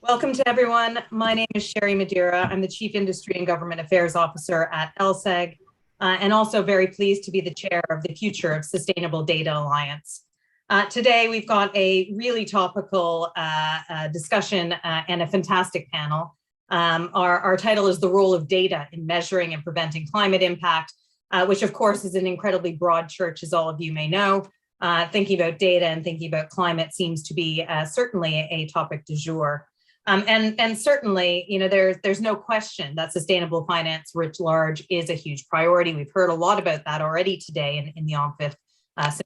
Welcome to everyone. My name is Sherry Madeira. I'm the Chief Industry and Government Affairs Officer at LSEG, and also very pleased to be the chair of the Future of Sustainable Data Alliance. Today, we've got a really topical discussion and a fantastic panel. Our title is The Role of Data in Measuring and Preventing Climate Impact, which of course is an incredibly broad church, as all of you may know. Thinking about data and thinking about climate seems to be certainly a topic du jour. And certainly, you know, there's no question that sustainable finance writ large is a huge priority. We've heard a lot about that already today in the OMFIF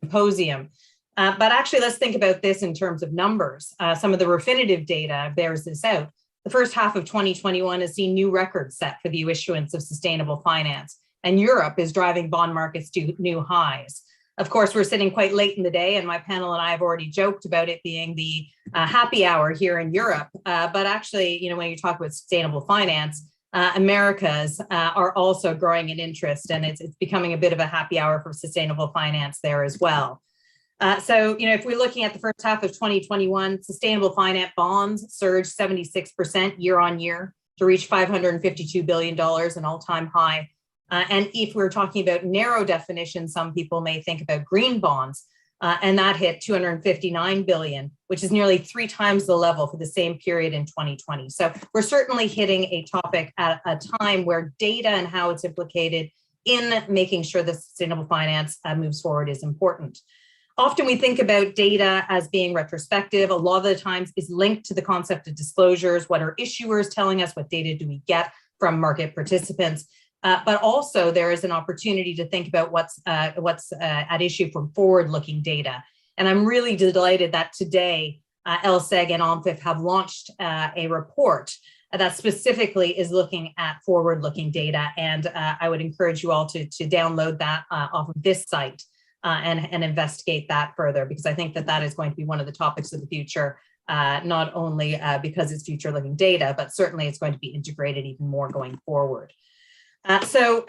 symposium. But actually, let's think about this in terms of numbers. Some of the Refinitiv data bears this out. The first half of 2021 has seen new records set for the issuance of sustainable finance, and Europe is driving bond markets to new highs. Of course, we're sitting quite late in the day, and my panel and I have already joked about it being the happy hour here in Europe. But actually, you know, when you talk about sustainable finance, Americas are also growing in interest, and it's becoming a bit of a happy hour for sustainable finance there as well. So, you know, if we're looking at the first half of 2021, sustainable finance bonds surged 76% year on year to reach $552 billion, an all-time high. And if we're talking about narrow definition, some people may think about green bonds, and that hit 259 billion, which is nearly 3 times the level for the same period in 2020. So we're certainly hitting a topic at a time where data and how it's implicated in making sure that sustainable finance moves forward is important. Often we think about data as being retrospective. A lot of the times is linked to the concept of disclosures. What are issuers telling us? What data do we get from market participants? But also there is an opportunity to think about what's at issue from forward-looking data. And I'm really delighted that today LSEG and OMFIF have launched a report that specifically is looking at forward-looking data. And I would encourage you all to download that off of this site and investigate that further, because I think that is going to be one of the topics of the future, not only because it's future-looking data, but certainly it's going to be integrated even more going forward. So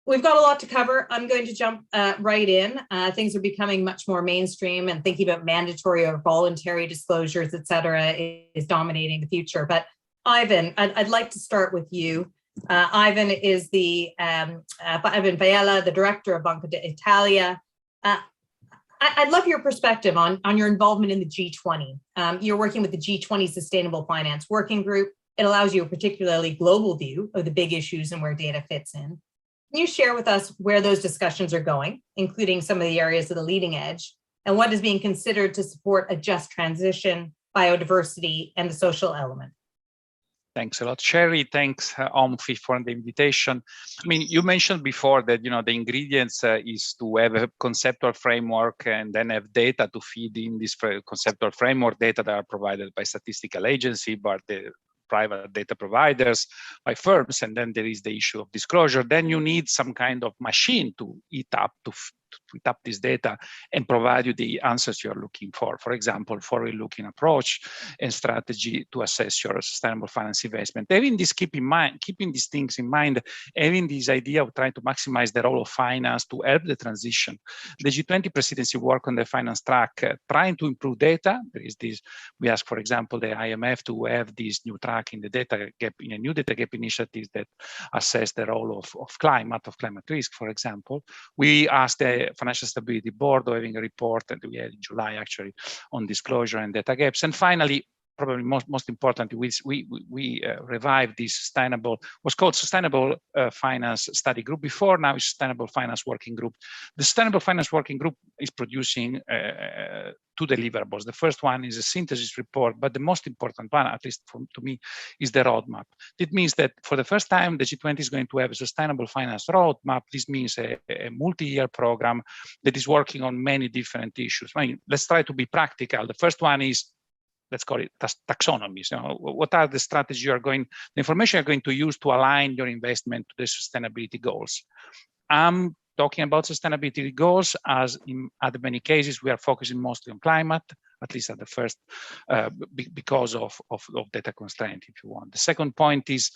we've got a lot to cover. I'm going to jump right in. Things are becoming much more mainstream, and thinking about mandatory or voluntary disclosures, et cetera, is dominating the future. But Ivan, I'd like to start with you. Ivan is Ivan Faella, the director of Banca d'Italia. I'd love your perspective on your involvement in the G20. You're working with the G20 Sustainable Finance Working Group. It allows you a particularly global view of the big issues and where data fits in. Can you share with us where those discussions are going, including some of the areas of the leading edge, and what is being considered to support a just transition, biodiversity, and the social element? Thanks a lot, Sherry. Thanks, OMFIF, for the invitation. I mean, you mentioned before that, you know, the ingredients is to have a conceptual framework and then have data to feed in this conceptual framework, data that are provided by statistical agency, but the private data providers, by firms, and then there is the issue of disclosure. Then you need some kind of machine to eat up this data and provide you the answers you're looking for. For example, forward-looking approach and strategy to assess your sustainable finance investment. Having keeping these things in mind, having this idea of trying to maximize the role of finance to help the transition. The G20 presidency work on the finance track, trying to improve data. There is this, we ask, for example, the IMF to have this new track in the data gap, in a new data gap initiative that assess the role of climate risk, for example. We asked the Financial Stability Board having a report that we had in July actually on disclosure and data gaps. And finally, probably most importantly, we revived this what's called Sustainable Finance Study Group before, now it's Sustainable Finance Working Group. The Sustainable Finance Working Group is producing 2 deliverables. The first one is a synthesis report, but the most important one, at least to me, is the roadmap. It means that for the first time, the G20 is going to have a sustainable finance roadmap. This means a multi-year program that is working on many different issues. I mean, let's try to be practical. The first one is, let's call it taxonomies. You know, what are the strategies the information you're going to use to align your investment to the sustainability goals? I'm talking about sustainability goals as in other many cases, we are focusing mostly on climate, at least at the first, because of data constraint, if you want. The second point is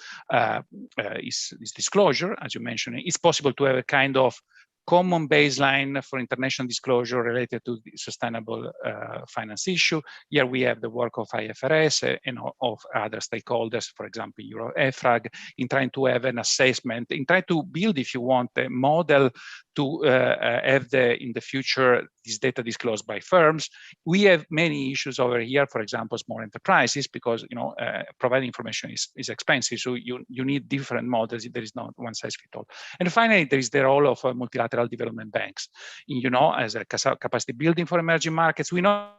disclosure, as you mentioned. It's possible to have a kind of common baseline for international disclosure related to the sustainable finance issue. Here we have the work of IFRS and of other stakeholders, for example, Euro EFRAG, in trying to have an assessment, in trying to build, if you want, a model to have in the future this data disclosed by firms. We have many issues over here, for example, small enterprises, because providing information is expensive, so you need different models. There is not one size fits all. And finally, there is the role of multilateral development banks, as a capacity building for emerging markets. We know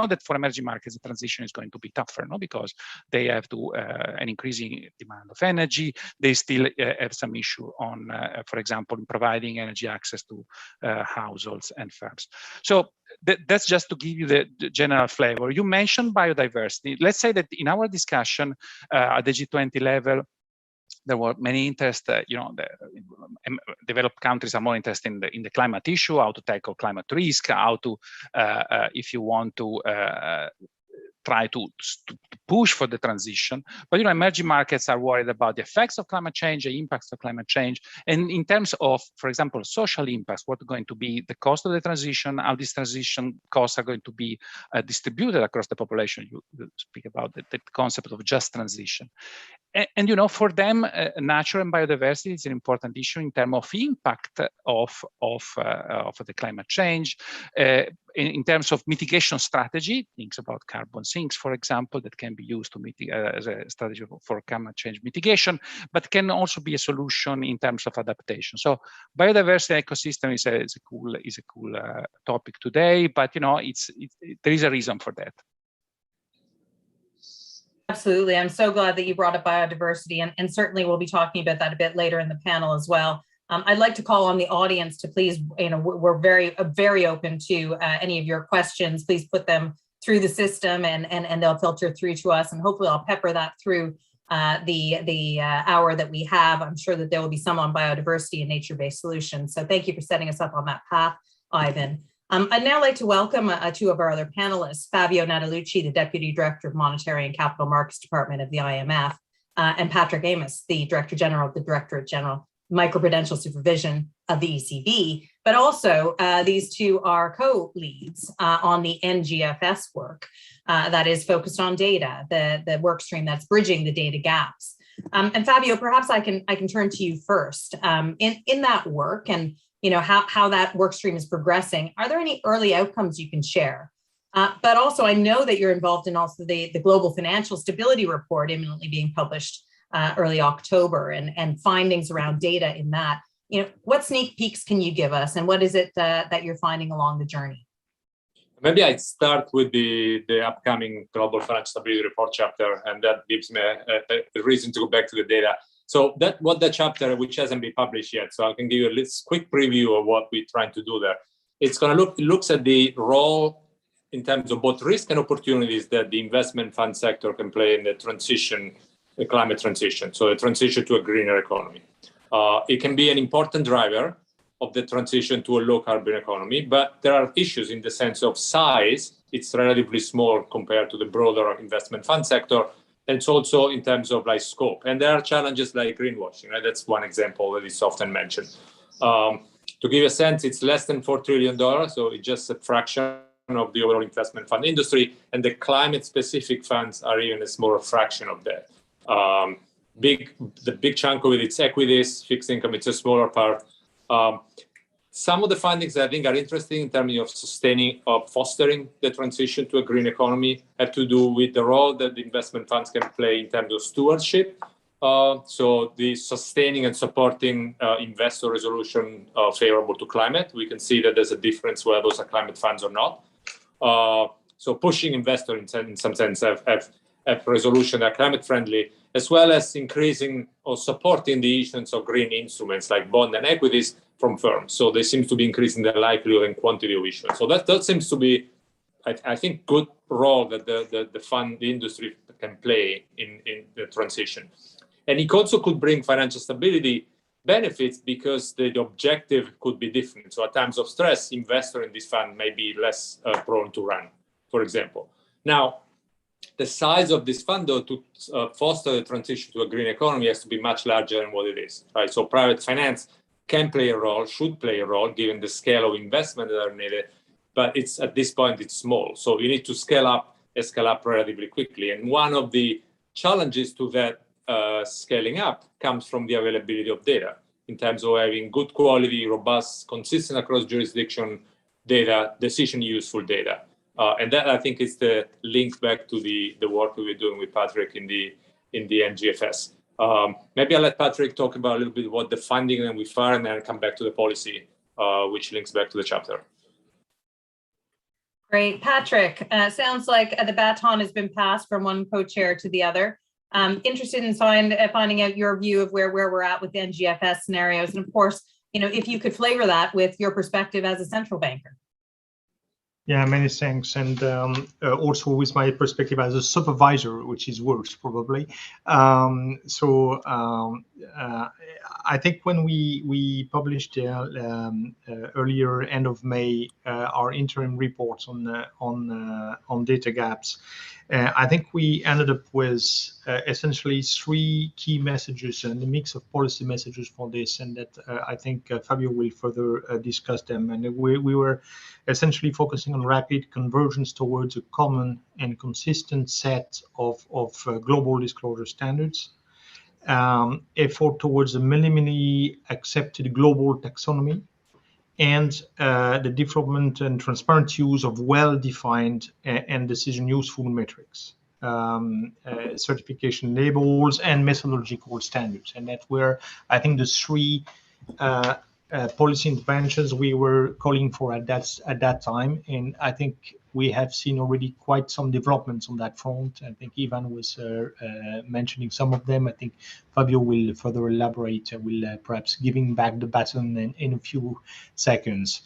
that for emerging markets, the transition is going to be tougher, because they have to an increasing demand of energy. They still have some issue on, for example, in providing energy access to households and firms. So that's just to give you the general flavor. You mentioned biodiversity. Let's say that in our discussion at the G20 level, there were many interests. The developed countries are more interested in the climate issue, how to tackle climate risk, how to, if you want to, try to push for the transition. But emerging markets are worried about the effects of climate change, the impacts of climate change, and in terms of, for example, social impacts, what are going to be the cost of the transition, how these transition costs are going to be distributed across the population. You speak about the concept of just transition. And for them, nature and biodiversity is an important issue in terms of impact of the climate change. In terms of mitigation strategy, things about carbon sinks, for example, that can be used to mitigate as a strategy for climate change mitigation, but can also be a solution in terms of adaptation. So biodiversity ecosystem is a cool topic today, but there is a reason for that. Absolutely. I'm so glad that you brought up biodiversity, and certainly we'll be talking about that a bit later in the panel as well. I'd like to call on the audience to please, we're very open to any of your questions. Please put them through the system and they'll filter through to us, and hopefully I'll pepper that through the hour that we have. I'm sure that there will be some on biodiversity and nature-based solutions. So thank you for setting us up on that path, Ivan. I'd now like to welcome two of our other panelists, Fabio Natalucci, the Deputy Director of Monetary and Capital Markets Department of the IMF, and Patrick Amos, the Director General of the Directorate General Microprudential Supervision of the ECB. But also, these two are co-leads on the NGFS work that is focused on data, the work stream that's bridging the data gaps. And Fabio, perhaps I can turn to you first. In that work, and how that work stream is progressing, are there any early outcomes you can share? But also, I know that you're involved in also the Global Financial Stability Report imminently being published early October, and findings around data in that. What sneak peeks can you give us, and what is it that you're finding along the journey? Maybe I'd start with the upcoming Global Financial Stability Report chapter, and that gives me a reason to go back to the data. So that chapter, which hasn't been published yet, so I can give you a quick preview of what we're trying to do there. It's going to looks at the role in terms of both risk and opportunities that the investment fund sector can play in the climate transition, so the transition to a greener economy. It can be an important driver of the transition to a low carbon economy, but there are issues in the sense of size. It's relatively small compared to the broader investment fund sector. And it's also in terms of scope. And there are challenges like greenwashing, right? That's one example that is often mentioned. To give you a sense, it's less than $4 trillion, so it's just a fraction of the overall investment fund industry, and the climate-specific funds are even a smaller fraction of that. The big chunk of it, it's equities, fixed income, it's a smaller part. Some of the findings that I think are interesting in terms of fostering the transition to a green economy have to do with the role that the investment funds can play in terms of stewardship. So the sustaining and supporting investor resolution favorable to climate. We can see that there's a difference whether those are climate funds or not. So pushing investors in some sense have resolution that are climate friendly, as well as increasing or supporting the issuance of green instruments like bond and equities from firms. So they seem to be increasing the likelihood and quantity of issuance. So that seems to be, I think, good role that the industry can play in the transition. And it also could bring financial stability benefits because the objective could be different. So at times of stress, investor in this fund may be less prone to run, for example. Now, the size of this fund, though, to foster the transition to a green economy has to be much larger than what it is, right? So private finance can play a role, should play a role, given the scale of investment that are needed. But it's at this point, it's small. So you need to scale up relatively quickly. And one of the challenges to that scaling up comes from the availability of data in terms of having good quality, robust, consistent across jurisdiction data, decision useful data. And that, I think, is the link back to the work we were doing with Patrick in the NGFS. Maybe I'll let Patrick talk about a little bit what the funding and we far, and then I'll come back to the policy, which links back to the chapter. Great. Patrick, sounds like the baton has been passed from one co-chair to the other. Interested in finding out your view of where we're at with the NGFS scenarios. And of course, if you could flavor that with your perspective as a central banker. Yeah, many thanks. And also with my perspective as a supervisor, which is worse probably. I think when we published earlier end of May our interim reports on data gaps, I think we ended up with essentially three key messages and a mix of policy messages for this, and that I think Fabio will further discuss them. And we were essentially focusing on rapid convergence towards a common and consistent set of global disclosure standards, effort towards a minimally accepted global taxonomy, and the development and transparent use of well-defined and decision useful metrics, certification labels, and methodological standards. And that were, I think, the three policy interventions we were calling for at that time. And I think we have seen already quite some developments on that front. I think Ivan was mentioning some of them. I think Fabio will further elaborate, will perhaps giving back the baton in a few seconds.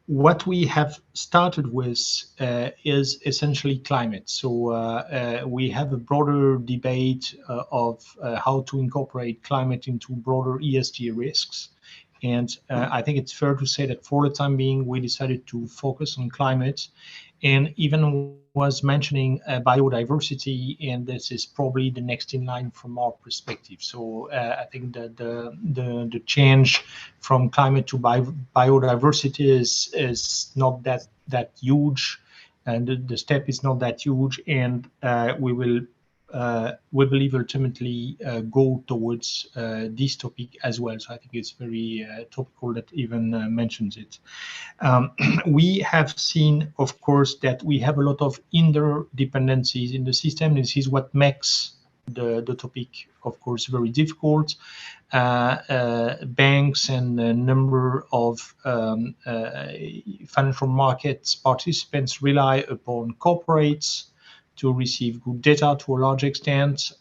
What we have started with is essentially climate. So we have a broader debate of how to incorporate climate into broader ESG risks. And I think it's fair to say that for the time being, we decided to focus on climate, and even was mentioning biodiversity, and this is probably the next in line from our perspective. So I think that the change from climate to biodiversity is not that huge, and the step is not that huge, and we believe ultimately go towards this topic as well. So I think it's very topical that even mentions it. We have seen, of course, that we have a lot of interdependencies in the system. This is what makes the topic, of course, very difficult. Banks and a number of financial markets participants rely upon corporates to receive good data to a large extent.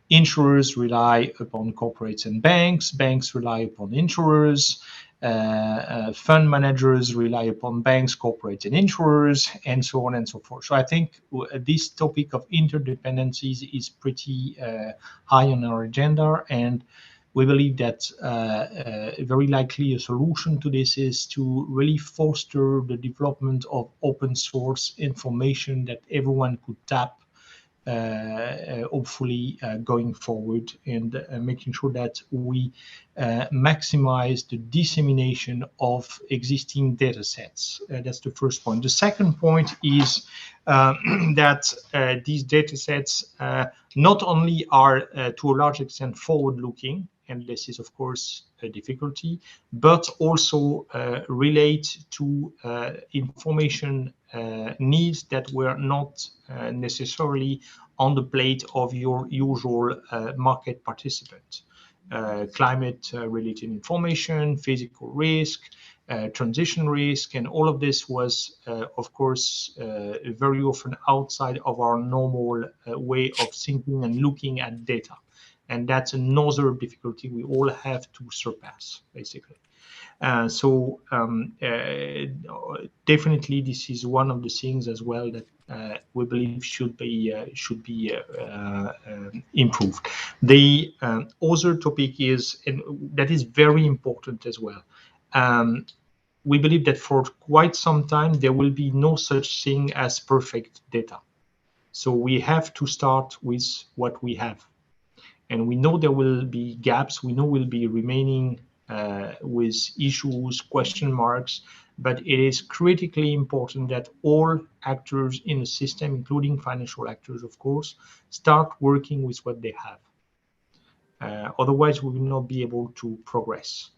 Insurers rely upon corporates and banks. Banks rely upon insurers. Fund managers rely upon banks, corporates, and insurers, and so on and so forth. So I think this topic of interdependencies is pretty high on our agenda, and we believe that very likely a solution to this is to really foster the development of open source information that everyone could tap, hopefully going forward, and making sure that we maximize the dissemination of existing data sets. That's the first point. The second point is that these data sets not only are to a large extent forward-looking, and this is, of course, a difficulty, but also relate to information needs that were not necessarily on the plate of your usual market participant. Climate-related information, physical risk, transition risk, and all of this was, of course, very often outside of our normal way of thinking and looking at data. And that's another difficulty we all have to surpass, basically. So definitely, this is one of the things as well that we believe should be improved. The other topic is, and that is very important as well. We believe that for quite some time there will be no such thing as perfect data. So we have to start with what we have. And we know there will be gaps. We know will be remaining with issues, question marks, but it is critically important that all actors in the system, including financial actors, of course, start working with what they have. Otherwise, we will not be able to progress.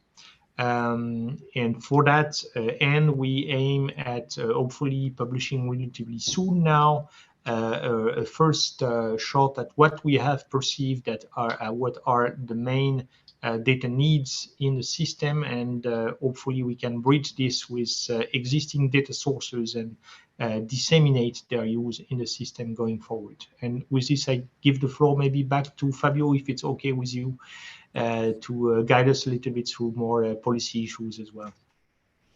And for that, and we aim at hopefully publishing relatively soon now a first shot at what we have perceived that are what are the main data needs in the system, and hopefully we can bridge this with existing data sources and disseminate their use in the system going forward. And with this, I give the floor maybe back to Fabio, if it's okay with you, to guide us a little bit through more policy issues as well.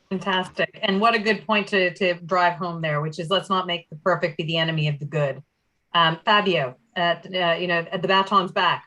Fantastic. And what a good point to drive home there, which is let's not make the perfect be the enemy of the good. Fabio, the baton's back.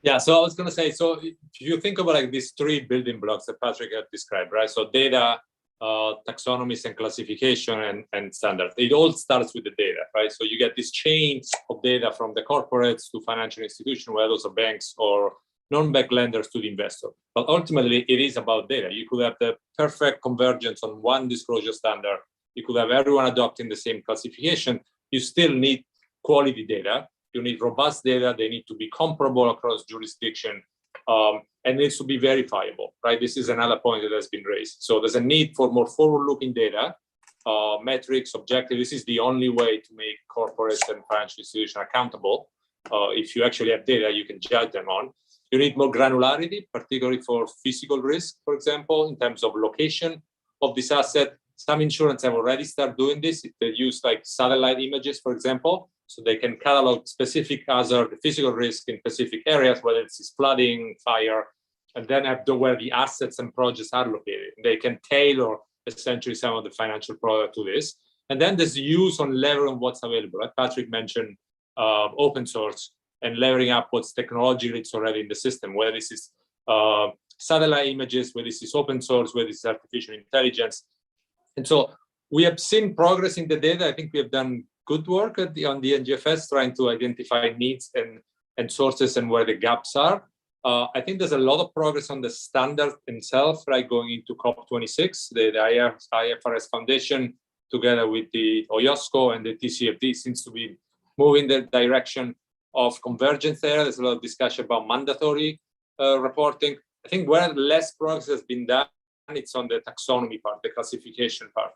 Yeah, so I was going to say, so if you think about like these three building blocks that Patrick had described, right? So data, taxonomies and classification and standards. It all starts with the data, right? So you get this chain of data from the corporates to financial institutions, whether those are banks or non-bank lenders to the investor. But ultimately, it is about data. You could have the perfect convergence on one disclosure standard. You could have everyone adopting the same classification. You still need quality data. You need robust data. They need to be comparable across jurisdiction. And it needs to be verifiable, right? This is another point that has been raised. So there's a need for more forward-looking data, metrics, objective. This is the only way to make corporates and financial institutions accountable. If you actually have data, you can judge them on. You need more granularity, particularly for physical risk, for example, in terms of location of this asset. Some insurance have already started doing this. They use like satellite images, for example, so they can catalog specific hazard, physical risk in specific areas, whether it's flooding, fire, and then have where the assets and projects are located. They can tailor essentially some of the financial product to this. And then there's use on leveraging what's available. Like Patrick mentioned, open source and layering up what's technology that's already in the system, whether this is satellite images, whether this is open source, whether this is artificial intelligence. And so we have seen progress in the data. I think we have done good work on the NGFS, trying to identify needs and sources and where the gaps are. I think there's a lot of progress on the standard itself, right? Going into COP26, the IFRS Foundation, together with the OIOSCO and the TCFD, seems to be moving the direction of convergence there. There's a lot of discussion about mandatory reporting. I think where less progress has been done, it's on the taxonomy part, the classification part.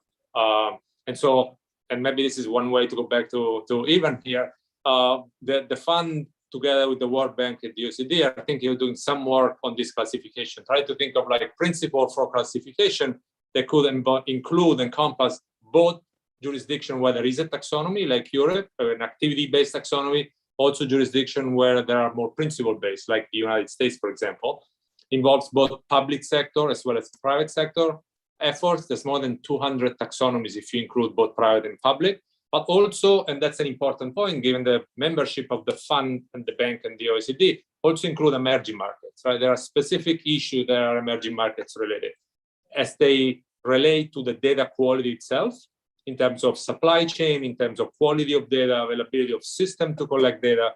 And maybe this is one way to go back to Ivan here. The fund, together with the World Bank and the OECD, I think you're doing some work on this classification. Try to think of like principle for classification that could encompass both jurisdiction where there is a taxonomy, like Europe, an activity-based taxonomy, also jurisdiction where there are more principle-based, like the United States, for example. Involves both public sector as well as private sector efforts. There's more than 200 taxonomies if you include both private and public. But also, and that's an important point, given the membership of the fund and the bank and the OECD, also include emerging markets, right? There are specific issues that are emerging markets related as they relate to the data quality itself, in terms of supply chain, in terms of quality of data, availability of system to collect data,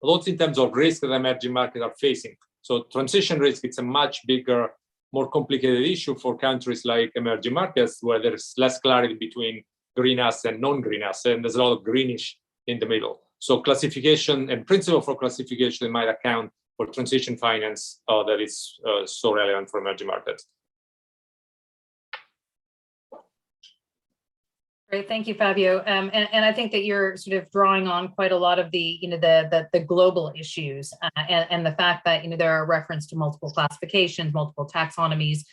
but also in terms of risk that emerging markets are facing. So transition risk, it's a much bigger, more complicated issue for countries like emerging markets, where there's less clarity between green asset and non-green asset, and there's a lot of greenish in the middle. So classification and principle for classification might account for transition finance that is so relevant for emerging markets. Great, thank you, Fabio. And I think that you're sort of drawing on quite a lot of the, the global issues and the fact that, there are reference to multiple classifications, multiple taxonomies.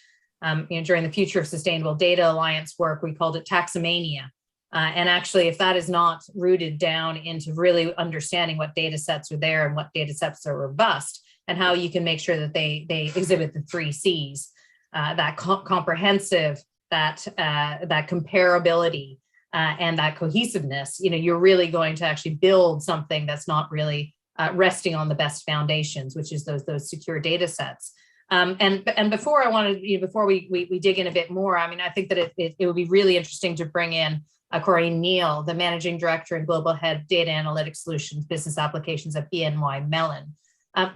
During the Future of Sustainable Data Alliance work, we called it taxomania. And actually, if that is not rooted down into really understanding what data sets are there and what data sets are robust and how you can make sure that they exhibit the 3 C's, that comprehensive, that comparability, and that cohesiveness, you're really going to actually build something that's not really resting on the best foundations, which is those secure data sets. And before I wanted, before we dig in a bit more, I think that it would be really interesting to bring in Corinne Neal, the Managing Director and Global Head Data Analytics Solutions Business Applications at BNY Mellon.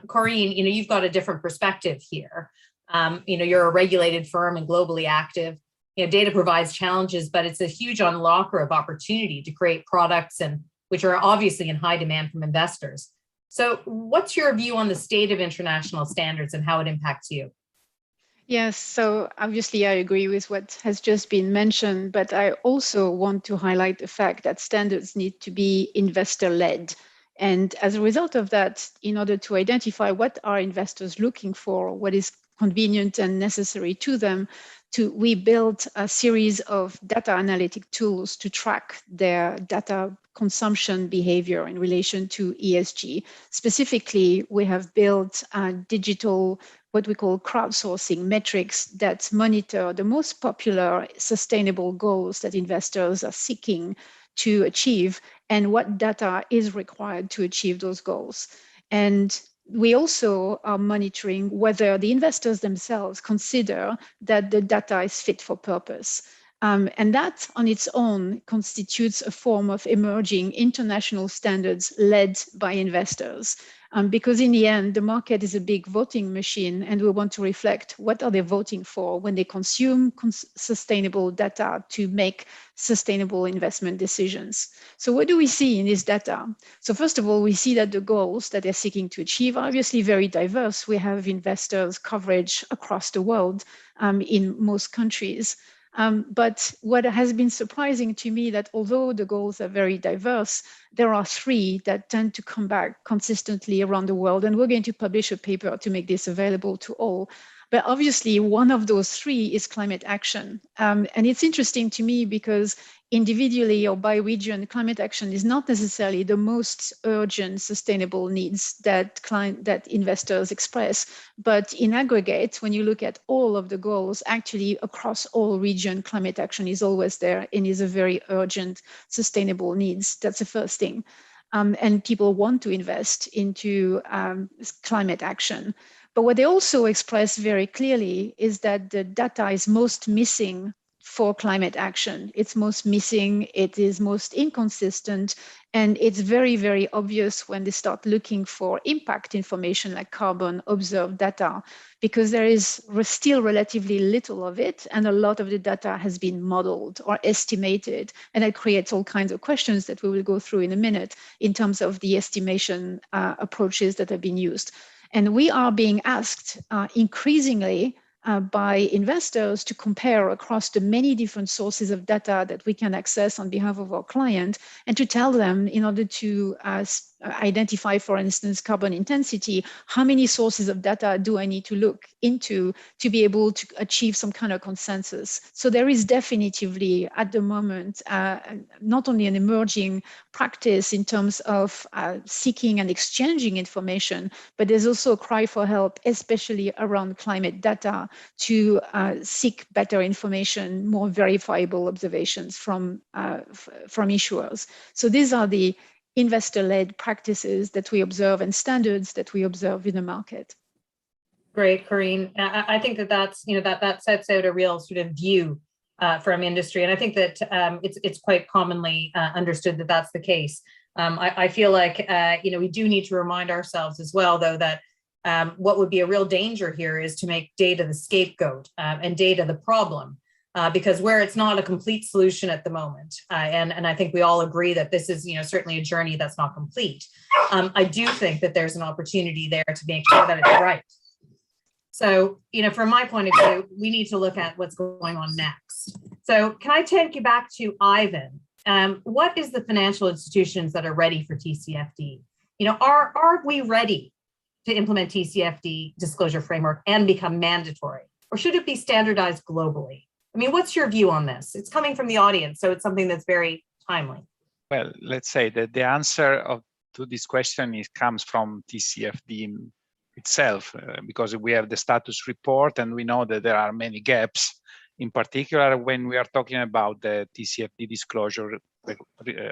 Corinne, you've got a different perspective here. You're a regulated firm and globally active. Data provides challenges, but it's a huge unlocker of opportunity to create products which are obviously in high demand from investors. So what's your view on the state of international standards and how it impacts you? Yes, so obviously I agree with what has just been mentioned, but I also want to highlight the fact that standards need to be investor-led. And as a result of that, in order to identify what are investors looking for, what is convenient and necessary to them, we built a series of data analytic tools to track their data consumption behavior in relation to ESG. Specifically, we have built a digital, what we call crowdsourcing metrics that monitor the most popular sustainable goals that investors are seeking to achieve and what data is required to achieve those goals. And we also are monitoring whether the investors themselves consider that the data is fit for purpose. And that on its own constitutes a form of emerging international standards led by investors. Because in the end, the market is a big voting machine, and we want to reflect what are they voting for when they consume sustainable data to make sustainable investment decisions. So what do we see in this data? So first of all, we see that the goals that they're seeking to achieve are obviously very diverse. We have investors coverage across the world in most countries. But what has been surprising to me that although the goals are very diverse, there are three that tend to come back consistently around the world. And we're going to publish a paper to make this available to all. But obviously, one of those three is climate action. And it's interesting to me because individually or by region, climate action is not necessarily the most urgent sustainable needs that investors express. But in aggregate, when you look at all of the goals, actually across all regions, climate action is always there and is a very urgent sustainable needs. That's the first thing. And people want to invest into climate action. But what they also express very clearly is that the data is most missing for climate action. It's most missing, it is most inconsistent, and it's very, very obvious when they start looking for impact information like carbon observed data, because there is still relatively little of it, and a lot of the data has been modeled or estimated, and that creates all kinds of questions that we will go through in a minute in terms of the estimation approaches that have been used. And we are being asked increasingly by investors to compare across the many different sources of data that we can access on behalf of our client, and to tell them, in order to identify, for instance, carbon intensity, how many sources of data do I need to look into to be able to achieve some kind of consensus. So there is definitively at the moment not only an emerging practice in terms of seeking and exchanging information, but there's also a cry for help, especially around climate data, to seek better information, more verifiable observations from issuers. So these are the investor-led practices that we observe and standards that we observe in the market. Great, Corinne. I think that's that sets out a real sort of view from industry, and I think that it's quite commonly understood that that's the case. I feel like we do need to remind ourselves as well, though, that what would be a real danger here is to make data the scapegoat and data the problem. Because where it's not a complete solution at the moment, and I think we all agree that this is certainly a journey that's not complete. I do think that there's an opportunity there to make sure that it's right. So from my point of view, we need to look at what's going on next. So can I take you back to Ivan? What is the financial institutions that are ready for TCFD? Are we ready to implement TCFD disclosure framework and become mandatory, or should it be standardized globally? I mean, what's your view on this? It's coming from the audience, so it's something that's very timely. Well, let's say that the answer to this question comes from TCFD itself, because we have the status report and we know that there are many gaps, in particular when we are talking about the TCFD disclosure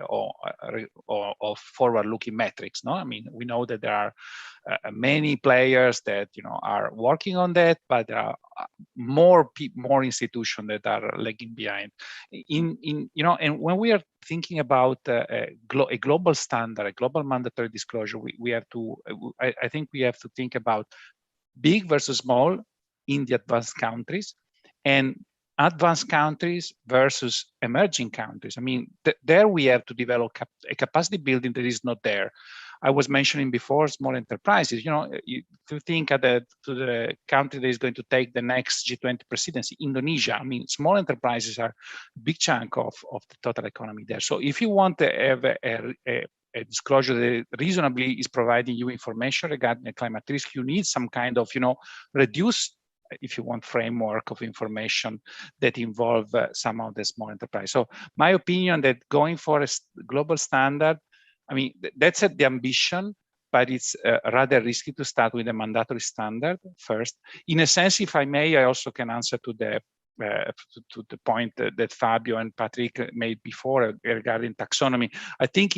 or forward-looking metrics. No, I mean, we know that there are many players that are working on that, but there are more institutions that are lagging behind. And when we are thinking about a global standard, a global mandatory disclosure, we have to. I think we have to think about big versus small in the advanced countries, and advanced countries versus emerging countries. I mean, there we have to develop a capacity building that is not there. I was mentioning before small enterprises. You know, to think to the country that is going to take the next G20 presidency, Indonesia. I mean, small enterprises are a big chunk of the total economy there. So if you want to have a disclosure that reasonably is providing you information regarding the climate risk, you need some kind of, you know, reduced, if you want, framework of information that involve some of the small enterprise. So my opinion that going for a global standard, I mean, that's the ambition, but it's rather risky to start with a mandatory standard first. In a sense, if I may, I also can answer to the point that Fabio and Patrick made before regarding taxonomy. I think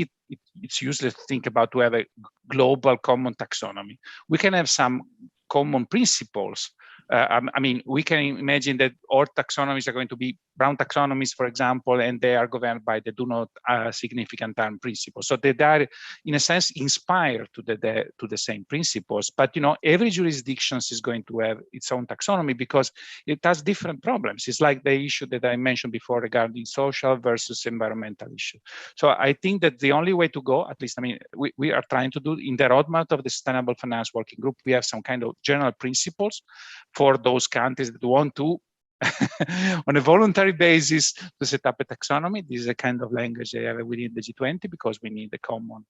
it's useless to think about to have a global common taxonomy. We can have some common principles. I mean, we can imagine that all taxonomies are going to be brown taxonomies, for example, and they are governed by the do not significant harm principle. So they are, in a sense, inspired to the same principles. But, you know, every jurisdiction is going to have its own taxonomy because it has different problems. It's like the issue that I mentioned before regarding social versus environmental issue. So I think that the only way to go, at least, I mean, we are trying to do in the roadmap of the Sustainable Finance Working Group, we have some kind of general principles for those countries that want to, on a voluntary basis, to set up a taxonomy. This is a kind of language they have within the G20 because we need a common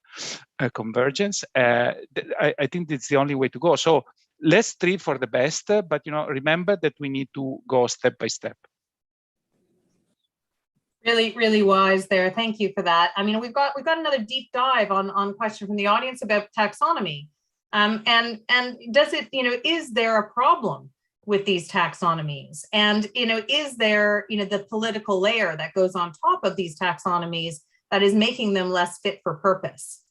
convergence. I think that's the only way to go. So let's strive for the best, but, you know, remember that we need to go step by step. Really, really wise there. Thank you for that. I mean, we've got another deep dive on question from the audience about taxonomy. And does it, you know, is there a problem with these taxonomies? And, you know, is there, you know, the political layer that goes on top of these taxonomies that is making them less fit for purpose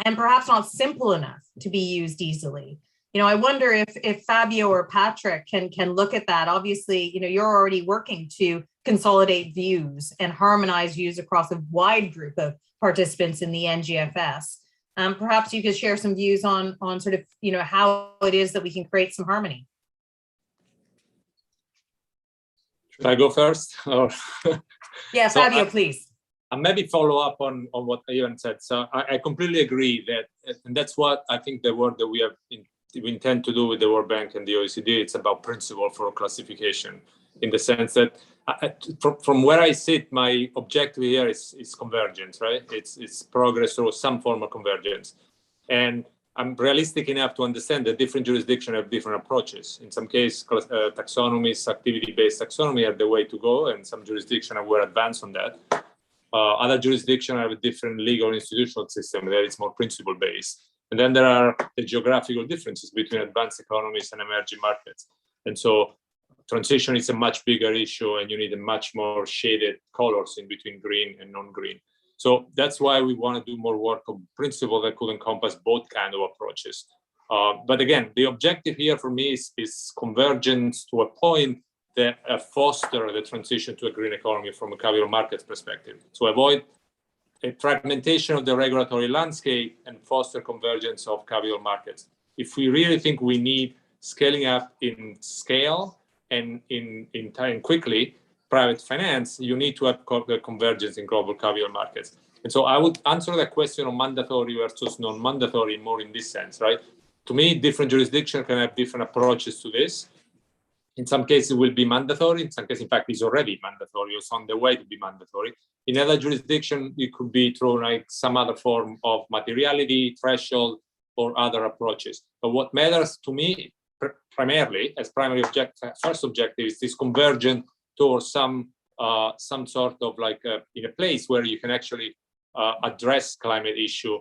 and perhaps not simple enough to be used easily? You know, I wonder if Fabio or Patrick can look at that. Obviously, you know, you're already working to consolidate views and harmonize views across a wide group of participants in the NGFS. Perhaps you could share some views on sort of, you know, how it is that we can create some harmony. Should I go first? Or yeah, so Fabio, please. I'll maybe follow up on what Ivan said. So I completely agree that, and that's what I think the work that we intend to do with the World Bank and the OECD, it's about principle for classification, in the sense that from where I sit, my objective here is convergence, right? It's progress or some form of convergence. And I'm realistic enough to understand that different jurisdictions have different approaches. In some cases, taxonomies, activity-based taxonomy are the way to go, and some jurisdictions are well advanced on that. Other jurisdictions have a different legal institutional system that is more principle-based. And then there are the geographical differences between advanced economies and emerging markets. And so transition is a much bigger issue, and you need a much more shaded colors in between green and non-green. So that's why we want to do more work on principle that could encompass both kind of approaches. But again, the objective here for me is convergence to a point that foster the transition to a green economy from a capital markets perspective. So avoid a fragmentation of the regulatory landscape and foster convergence of capital markets. If we really think we need scaling up in scale and in time quickly, private finance, you need to have convergence in global capital markets. And so I would answer that question on mandatory versus non-mandatory more in this sense, right? To me, different jurisdictions can have different approaches to this. In some cases, it will be mandatory. In some cases, in fact, it's already mandatory. It's on the way to be mandatory. In other jurisdictions, it could be through like some other form of materiality, threshold, or other approaches. But what matters to me primarily, as primary objective, first objective, is this convergence towards some sort of like in a place where you can actually address climate issue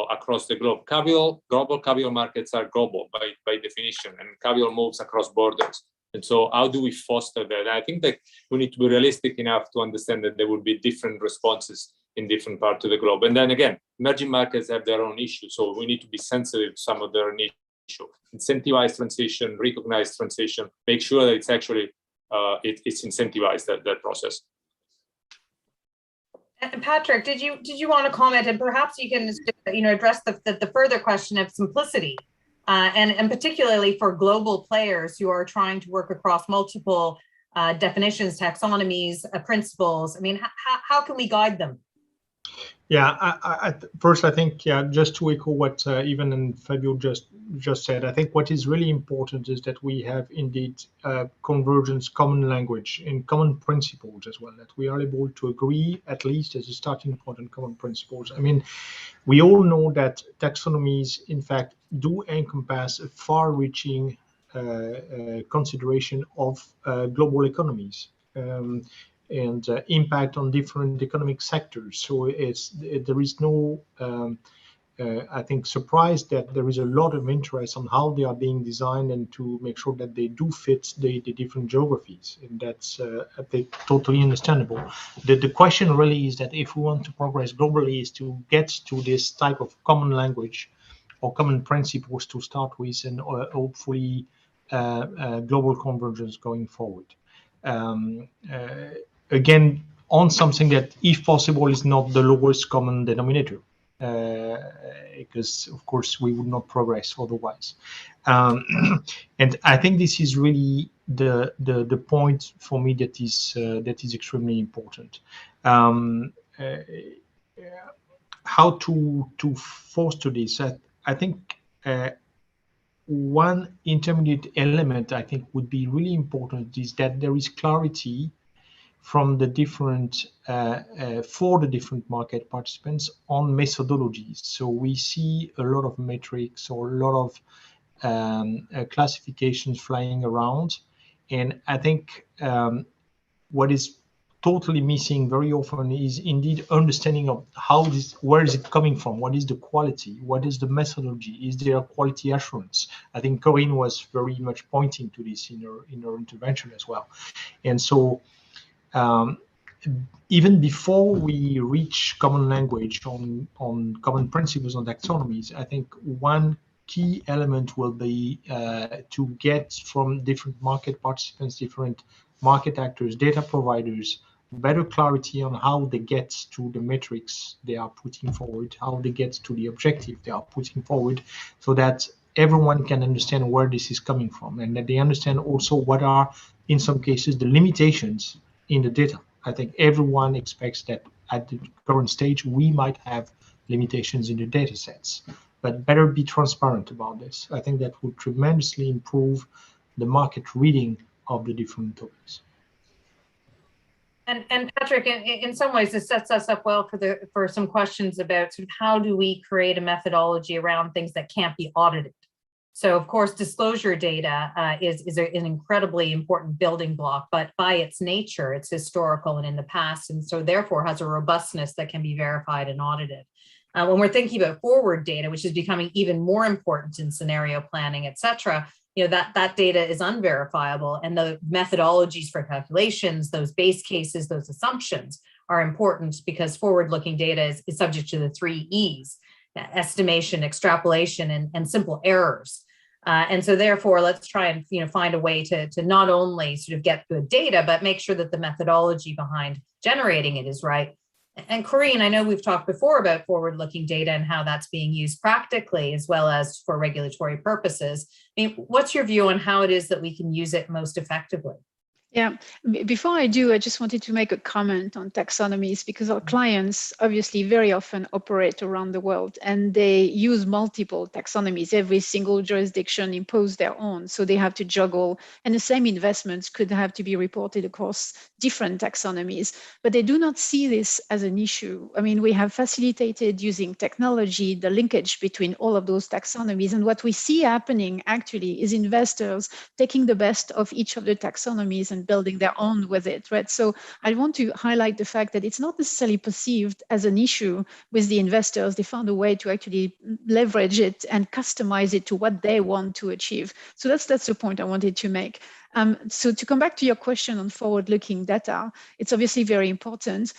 across the globe. Global capital markets are global by definition, and capital moves across borders. And so how do we foster that? And I think that we need to be realistic enough to understand that there will be different responses in different parts of the globe. And then again, emerging markets have their own issues, so we need to be sensitive to some of their issues. Incentivize transition, recognize transition, make sure that it's actually it's incentivized, that process. And Patrick, did you want to comment, and perhaps you can address the further question of simplicity and particularly for global players who are trying to work across multiple definitions, taxonomies, principles. I mean, how can we guide them? Yeah, first, I think, just to echo what Ivan and Fabio just said, I think what is really important is that we have indeed convergence, common language, and common principles as well, that we are able to agree, at least as a starting point, on common principles. I mean, we all know that taxonomies, in fact, do encompass a far-reaching consideration of global economies. And impact on different economic sectors. So there is no, I think, surprise that there is a lot of interest on how they are being designed and to make sure that they do fit the different geographies. And that's, I think, totally understandable. The question really is that if we want to progress globally, is to get to this type of common language or common principles to start with, and hopefully global convergence going forward. Again, on something that, if possible, is not the lowest common denominator, because of course we would not progress otherwise. And I think this is really the point for me that is extremely important. How to foster this? I think one intermediate element I think would be really important is that there is clarity from the different for the different market participants on methodologies. So we see a lot of metrics or a lot of classifications flying around, and I think what is totally missing very often is indeed understanding of where is it coming from, what is the quality, what is the methodology, is there a quality assurance? I think Corinne was very much pointing to this in her intervention as well, and so. Even before we reach common language on common principles on taxonomies, I think one key element will be to get from different market participants, different market actors, data providers, better clarity on how they get to the metrics they are putting forward, how they get to the objective they are putting forward, so that everyone can understand where this is coming from, and that they understand also what are, in some cases, the limitations in the data. I think everyone expects that at the current stage we might have limitations in the data sets, but better be transparent about this. I think that would tremendously improve the market reading of the different topics. And Patrick, in some ways, this sets us up well for some questions about sort of how do we create a methodology around things that can't be audited. So, of course, disclosure data is an incredibly important building block, but by its nature, it's historical and in the past, and so therefore has a robustness that can be verified and audited. When we're thinking about forward data, which is becoming even more important in scenario planning, et cetera, that data is unverifiable, and the methodologies for calculations, those base cases, those assumptions are important because forward-looking data is subject to the 3 E's. Estimation, extrapolation, and simple errors. And so therefore, let's try and find a way to not only sort of get good data, but make sure that the methodology behind generating it is right. And Corinne, I know we've talked before about forward-looking data and how that's being used practically as well as for regulatory purposes. I mean, what's your view on how it is that we can use it most effectively? Yeah, before I do, I just wanted to make a comment on taxonomies, because our clients obviously very often operate around the world and they use multiple taxonomies. Every single jurisdiction impose their own, so they have to juggle, and the same investments could have to be reported across different taxonomies, but they do not see this as an issue. I mean, we have facilitated using technology the linkage between all of those taxonomies, and what we see happening actually is investors taking the best of each of the taxonomies and building their own with it, right? So I want to highlight the fact that it's not necessarily perceived as an issue with the investors. They found a way to actually leverage it and customize it to what they want to achieve. So that's the point I wanted to make. So to come back to your question on forward-looking data, it's obviously very important,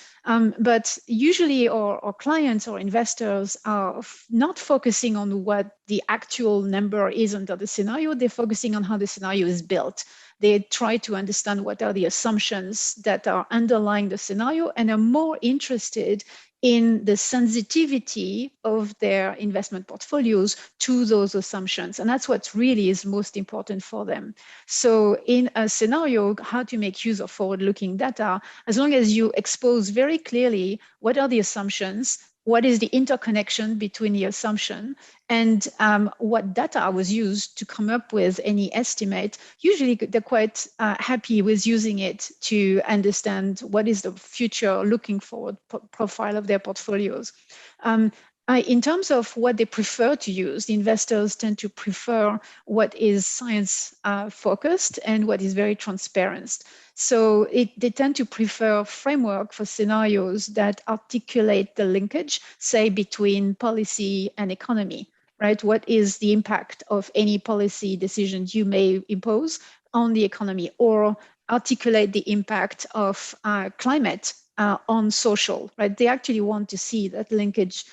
but usually our clients or investors are not focusing on what the actual number is under the scenario. They're focusing on how the scenario is built. They try to understand what are the assumptions that are underlying the scenario and are more interested in the sensitivity of their investment portfolios to those assumptions. And that's what really is most important for them. So in a scenario, how to make use of forward-looking data, as long as you expose very clearly what are the assumptions, what is the interconnection between the assumption, and what data was used to come up with any estimate. Usually they're quite happy with using it to understand what is the future looking forward profile of their portfolios. In terms of what they prefer to use, the investors tend to prefer what is science focused and what is very transparent. So they tend to prefer a framework for scenarios that articulate the linkage, say, between policy and economy, right? What is the impact of any policy decisions you may impose on the economy, or articulate the impact of climate on social, right? They actually want to see that linkage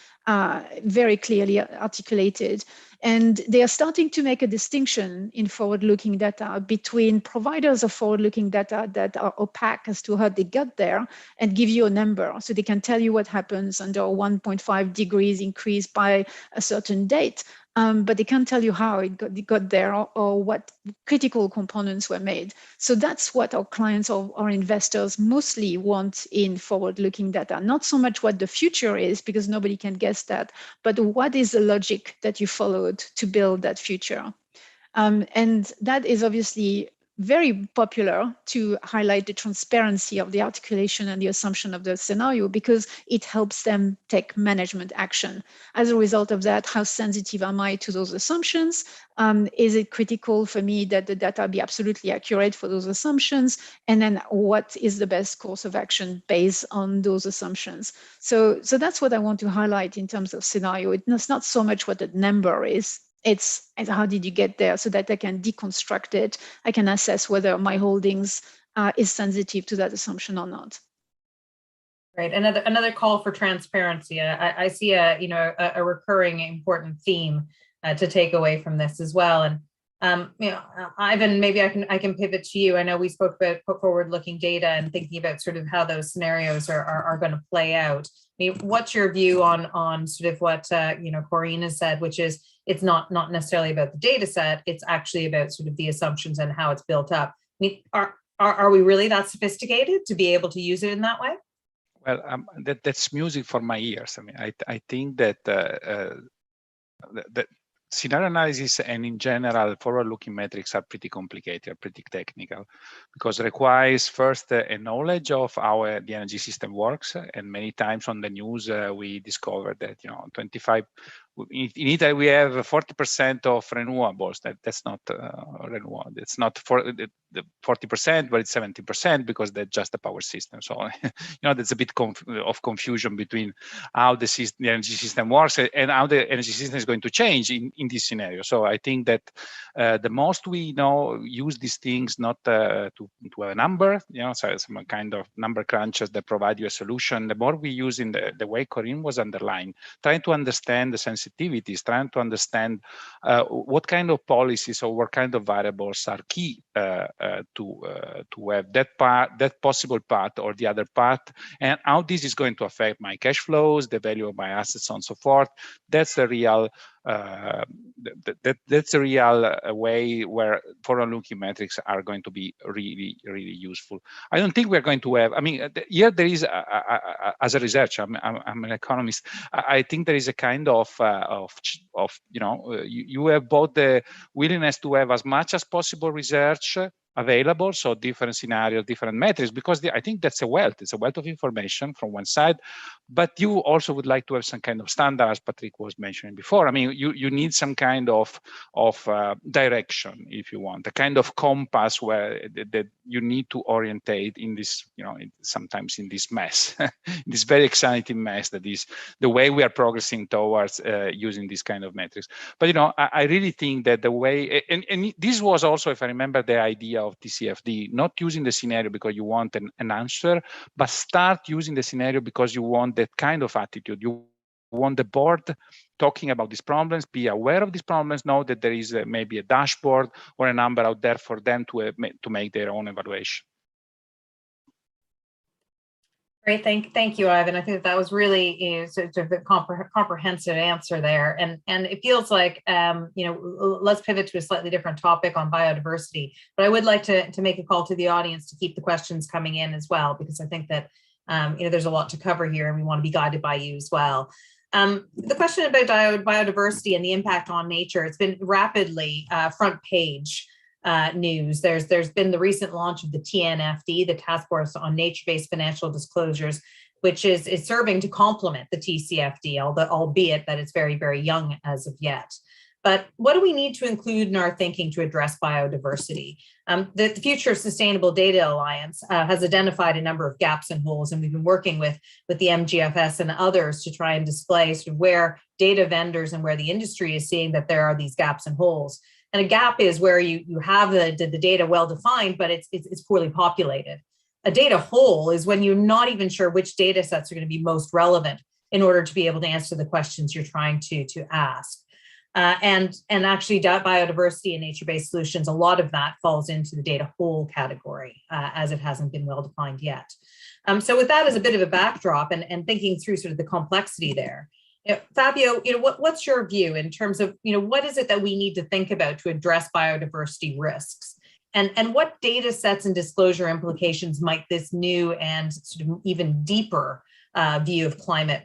very clearly articulated. And they are starting to make a distinction in forward-looking data between providers of forward-looking data that are opaque as to how they got there and give you a number. So they can tell you what happens under 1.5 degrees increase by a certain date, but they can't tell you how it got there, or what critical components were made. So that's what our clients or our investors mostly want in forward-looking data. Not so much what the future is, because nobody can guess that, but what is the logic that you followed to build that future. And that is obviously very popular to highlight the transparency of the articulation and the assumption of the scenario, because it helps them take management action. As a result of that, how sensitive am I to those assumptions? Is it critical for me that the data be absolutely accurate for those assumptions? And then what is the best course of action based on those assumptions? So that's what I want to highlight in terms of scenario. It's not so much what the number is, it's how did you get there, so that I can deconstruct it. I can assess whether my holdings is sensitive to that assumption or not. Right. Another call for transparency. I see a recurring important theme to take away from this as well. And Ivan, maybe I can pivot to you. I know we spoke about forward-looking data and thinking about sort of how those scenarios are going to play out. I mean, what's your view on sort of what Corinne has said, which is it's not necessarily about the data set, it's actually about sort of the assumptions and how it's built up. I mean, are we really that sophisticated to be able to use it in that way? Well, that's music for my ears. I mean, I think that that scenario analysis and in general forward-looking metrics are pretty complicated, pretty technical, because it requires first a knowledge of how the energy system works. And many times on the news we discovered that 25. In Italy, we have 40% of renewables. That's not renewable. It's not for the 40%, but it's 70% because that's just the power system. So there's a bit of confusion between how the energy system works and how the energy system is going to change in this scenario. So I think that the most we use these things not to have a number, so some kind of number crunchers that provide you a solution. The more we use in the way Corinne was underlying, trying to understand the sensitivities, trying to understand what kind of policies or what kind of variables are key to have that possible part or the other part, and how this is going to affect my cash flows, the value of my assets, so on and so forth. That's the real that's a real way where forward-looking metrics are going to be really, really useful. I don't think we're going to have. I mean, here there is, as a researcher, I'm an economist. I think there is a kind of you have both the willingness to have as much as possible research available, so different scenarios, different metrics, because I think that's a wealth. It's a wealth of information from one side, but you also would like to have some kind of standard, as Patrick was mentioning before. I mean, you need some kind of direction, if you want, a kind of compass where that you need to orientate in this, sometimes in this mess, this very exciting mess that is the way we are progressing towards using this kind of metrics. But I really think that the way, and this was also, if I remember, the idea of TCFD, not using the scenario because you want an answer, but start using the scenario because you want that kind of attitude. You want the board talking about these problems, be aware of these problems, know that there is maybe a dashboard or a number out there for them to make their own evaluation. Great, thank you, Ivan. I think that was really sort of a comprehensive answer there, and it feels like let's pivot to a slightly different topic on biodiversity. But I would like to make a call to the audience to keep the questions coming in as well, because I think that there's a lot to cover here, and we want to be guided by you as well. The question about biodiversity and the impact on nature, it's been rapidly front page news. There's been the recent launch of the TNFD, the Task Force on Nature-Based Financial Disclosures, which is serving to complement the TCFD, albeit that it's very, very young as of yet. But what do we need to include in our thinking to address biodiversity? The Future of Sustainable Data Alliance has identified a number of gaps and holes, and we've been working with the MGFS and others to try and display sort of where data vendors and where the industry is seeing that there are these gaps and holes. And a gap is where you have the data well defined, but it's poorly populated. A data hole is when you're not even sure which data sets are going to be most relevant in order to be able to answer the questions you're trying to ask. And actually biodiversity and nature-based solutions, a lot of that falls into the data hole category, as it hasn't been well defined yet. So with that as a bit of a backdrop and thinking through sort of the complexity there, Fabio, what's your view in terms of, what is it that we need to think about to address biodiversity risks? And what data sets and disclosure implications might this new and sort of even deeper view of climate,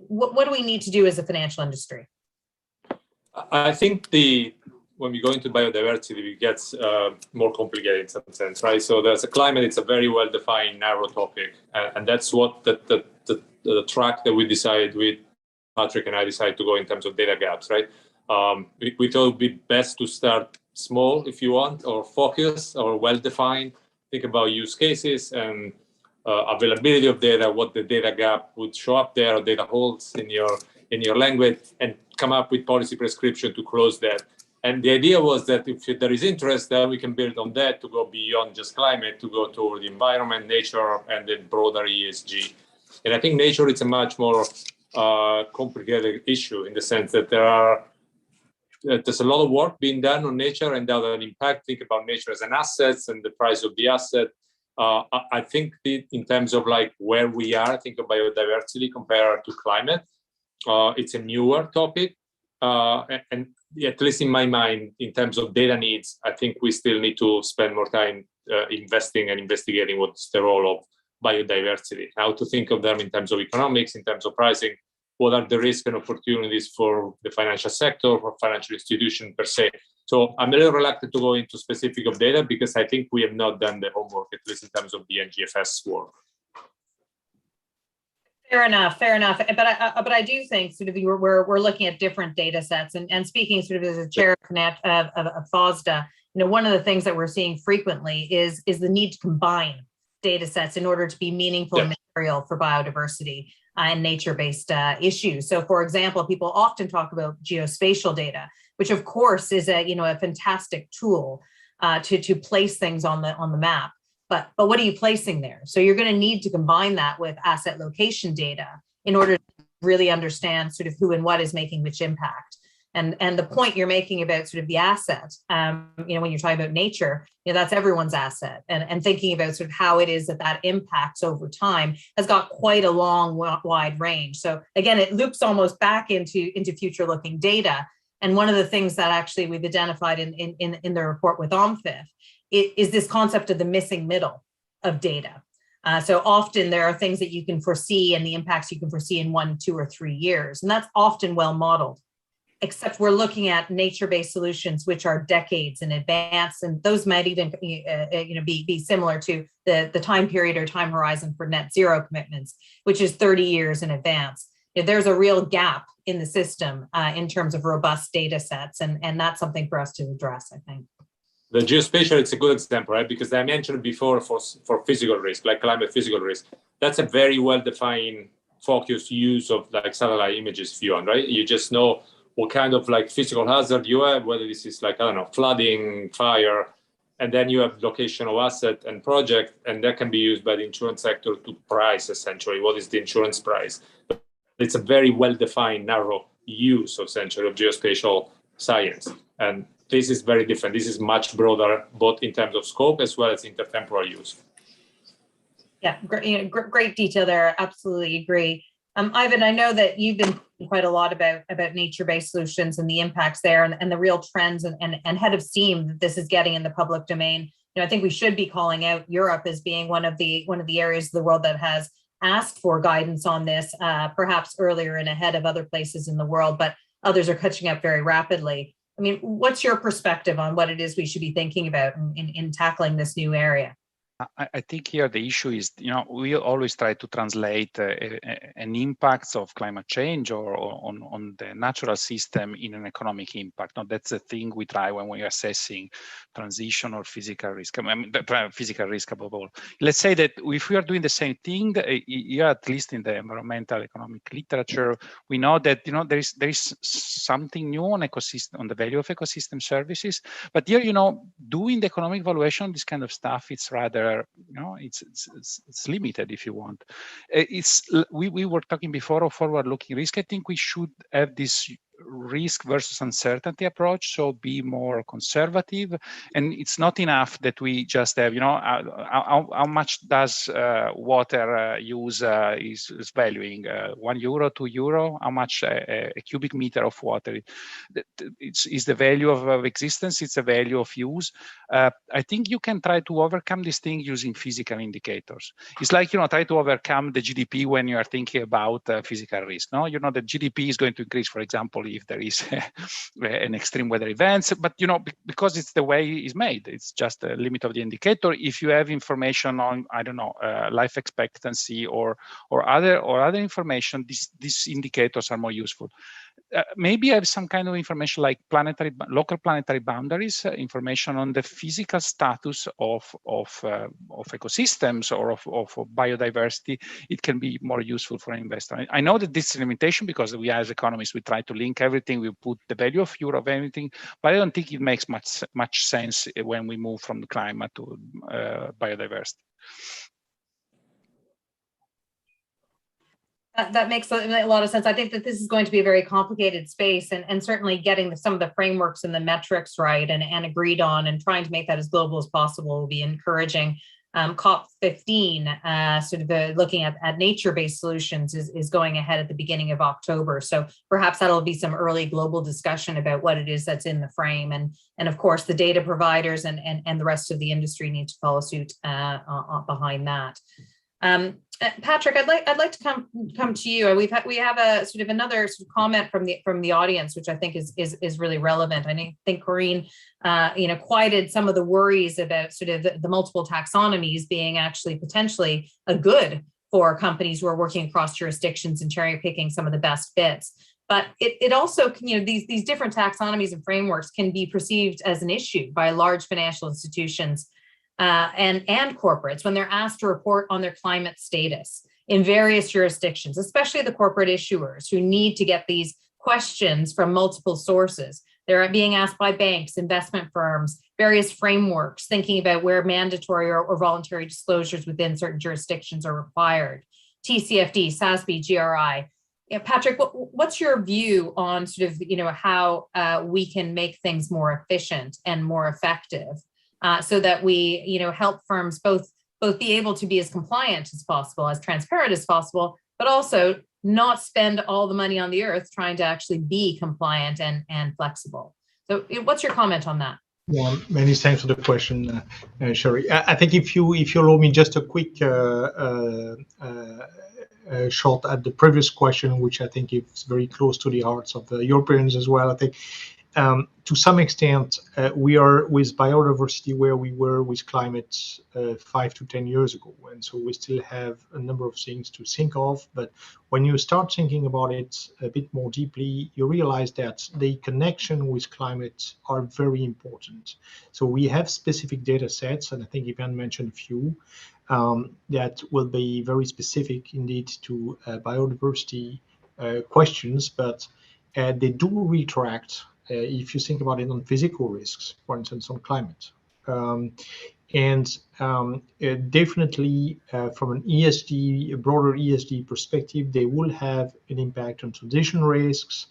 what do we need to do as a financial industry? I think when we go into biodiversity, it gets more complicated in some sense, right? So there's a climate, it's a very well-defined, narrow topic. And that's what the track that we decided with Patrick and I decided to go in terms of data gaps, right? We thought it would be best to start small, if you want, or focus, or well-defined. Think about use cases and availability of data, what the data gap would show up there, or data holes in your language, and come up with policy prescription to close that. And the idea was that if there is interest, then we can build on that to go beyond just climate, to go toward the environment, nature, and then broader ESG. And I think nature is a much more complicated issue in the sense that there's a lot of work being done on nature and that an impact. Think about nature as an asset and the price of the asset. I think in terms of like where we are, think of biodiversity compared to climate. It's a newer topic, and at least in my mind, in terms of data needs, I think we still need to spend more time investing and investigating what's the role of biodiversity, how to think of them in terms of economics, in terms of pricing, what are the risks and opportunities for the financial sector, for financial institution per se. So I'm a little reluctant to go into specific of data because I think we have not done the homework, at least in terms of the NGFS work. Fair enough. But I do think sort of we're looking at different data sets, and speaking sort of as a chair of FOSDA, one of the things that we're seeing frequently is the need to combine data sets in order to be meaningful and material for biodiversity and nature-based issues. So, for example, people often talk about geospatial data, which of course is a fantastic tool to place things on the map. But what are you placing there? So you're going to need to combine that with asset location data in order to really understand sort of who and what is making which impact. And the point you're making about sort of the asset, when you're talking about nature, that's everyone's asset. And thinking about sort of how it is that impacts over time has got quite a long, wide range. So again, it loops almost back into future-looking data. And one of the things that actually we've identified in the report with OMFIF is this concept of the missing middle of data. So often there are things that you can foresee and the impacts you can foresee in 1, 2, or 3 years. And that's often well modeled, except we're looking at nature-based solutions, which are decades in advance. And those might even be similar to the time period or time horizon for net zero commitments, which is 30 years in advance. There's a real gap in the system in terms of robust data sets. And that's something for us to address, I think. The geospatial, it's a good example, right? Because I mentioned before for physical risk, like climate physical risk, that's a very well-defined, focused use of like satellite images, if you want, right? You just know what kind of like physical hazard you have, whether this is like, I don't know, flooding, fire, and then you have location of asset and project, and that can be used by the insurance sector to price essentially what is the insurance price. But It's a very well-defined, narrow use, essentially, of geospatial science. And this is very different. This is much broader, both in terms of scope as well as intertemporal use. Yeah, great detail there. Absolutely agree. Ivan, I know that you've been thinking quite a lot about nature-based solutions and the impacts there, and the real trends and head of steam that this is getting in the public domain. I think we should be calling out Europe as being one of the areas of the world that has asked for guidance on this, perhaps earlier and ahead of other places in the world, but others are catching up very rapidly. I mean, what's your perspective on what it is we should be thinking about in tackling this new area? I think here the issue is, we always try to translate an impact of climate change or on the natural system in an economic impact. Now, that's the thing we try when we're assessing transition or physical risk. I mean, the physical risk above all. Let's say that if we are doing the same thing, here, at least in the environmental economic literature, we know that there is something new on ecosystem, on the value of ecosystem services. But here, doing the economic valuation, this kind of stuff, it's rather it's limited, if you want. We were talking before of forward-looking risk. I think we should have this risk versus uncertainty approach, so be more conservative. And it's not enough that we just have, how much does water use is valuing, €1, €2, how much a cubic meter of water is the value of existence, it's a value of use. I think you can try to overcome this thing using physical indicators. It's like, try to overcome the GDP when you are thinking about physical risk. No, the GDP is going to increase, for example, if there is an extreme weather event, but because it's the way it's made, it's just a limit of the indicator. If you have information on, I don't know, life expectancy or other information, these indicators are more useful. Maybe I have some kind of information like local planetary boundaries, information on the physical status of ecosystems or of biodiversity. It can be more useful for an investor. I know that this is a limitation because we as economists, we try to link everything, we put the value of Europe, everything, but I don't think it makes much sense when we move from the climate to biodiversity. That makes a lot of sense. I think that this is going to be a very complicated space, and certainly getting some of the frameworks and the metrics right and agreed on and trying to make that as global as possible will be encouraging. COP15, sort of looking at nature-based solutions is going ahead at the beginning of October. So perhaps that'll be some early global discussion about what it is that's in the frame. And of course, the data providers and the rest of the industry need to follow suit behind that. Patrick, I'd like to come to you. We have a sort of another sort of comment from the audience, which I think is really relevant. I think Corinne, quieted some of the worries about sort of the multiple taxonomies being actually potentially a good for companies who are working across jurisdictions and cherry picking some of the best fits. But it also can, these different taxonomies and frameworks can be perceived as an issue by large financial institutions and corporates when they're asked to report on their climate status in various jurisdictions, especially the corporate issuers who need to get these questions from multiple sources. They're being asked by banks, investment firms, various frameworks, thinking about where mandatory or voluntary disclosures within certain jurisdictions are required. TCFD, SASB, GRI. Patrick, what's your view on sort of, how we can make things more efficient and more effective? So that we, help firms both be able to be as compliant as possible, as transparent as possible, but also not spend all the money on the earth trying to actually be compliant and flexible. So what's your comment on that? Yeah, many thanks for the question, Sherry. I think if you allow me just a quick shot at the previous question, which I think is very close to the hearts of the Europeans as well. I think to some extent, we are with biodiversity where we were with climate 5 to 10 years ago. And so we still have a number of things to think of. But when you start thinking about it a bit more deeply, you realize that the connection with climate are very important. So we have specific data sets, and I think Ivan mentioned a few, that will be very specific indeed to biodiversity questions, but they do retract if you think about it on physical risks, for instance, on climate. And definitely from an ESG, a broader ESG perspective, they will have an impact on transition risks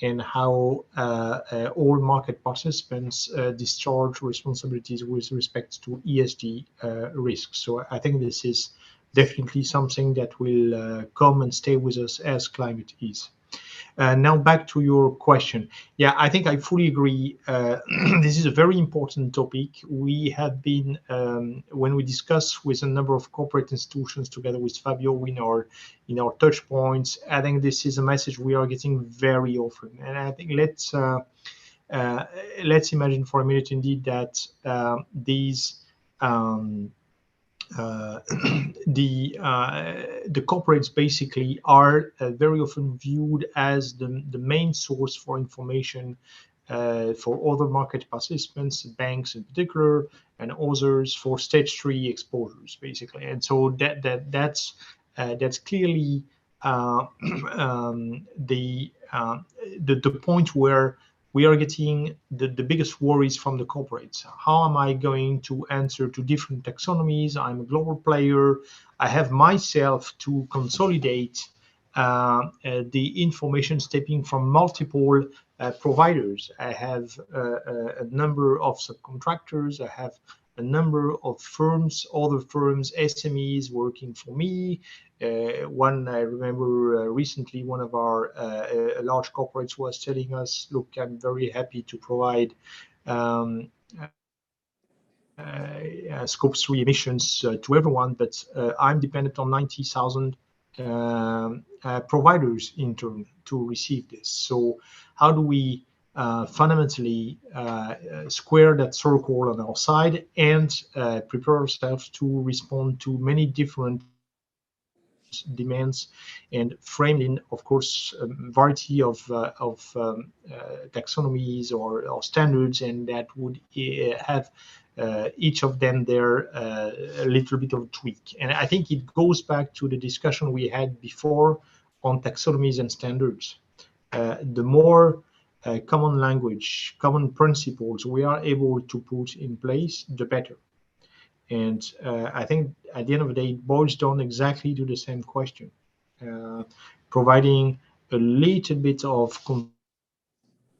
and how all market participants discharge responsibilities with respect to ESG risks. So I think this is definitely something that will come and stay with us as climate is. Now back to your question. Yeah, I think I fully agree. This is a very important topic. We have been, when we discuss with a number of corporate institutions together with Fabio in our touch points, I think this is a message we are getting very often. And I think let's imagine for a minute indeed that these the corporates basically are very often viewed as the main source for information for other market participants, banks in particular, and others for stage 3 exposures, basically. And so that's clearly the point where we are getting the biggest worries from the corporates. How am I going to answer to different taxonomies? I'm a global player. I have myself to consolidate the information stepping from multiple providers. I have a number of subcontractors. I have a number of firms, other firms, SMEs working for me. One I remember recently, one of our large corporates was telling us, look, I'm very happy to provide scope 3 emissions to everyone, but I'm dependent on 90,000 providers in turn to receive this. So how do we fundamentally square that circle on our side and prepare ourselves to respond to many different demands and framed in, of course, a variety of taxonomies or standards, and that would have each of them there a little bit of tweak. And I think it goes back to the discussion we had before on taxonomies and standards. The more common language, common principles we are able to put in place, the better. And I think at the end of the day, it boils down exactly to the same question, providing a little bit of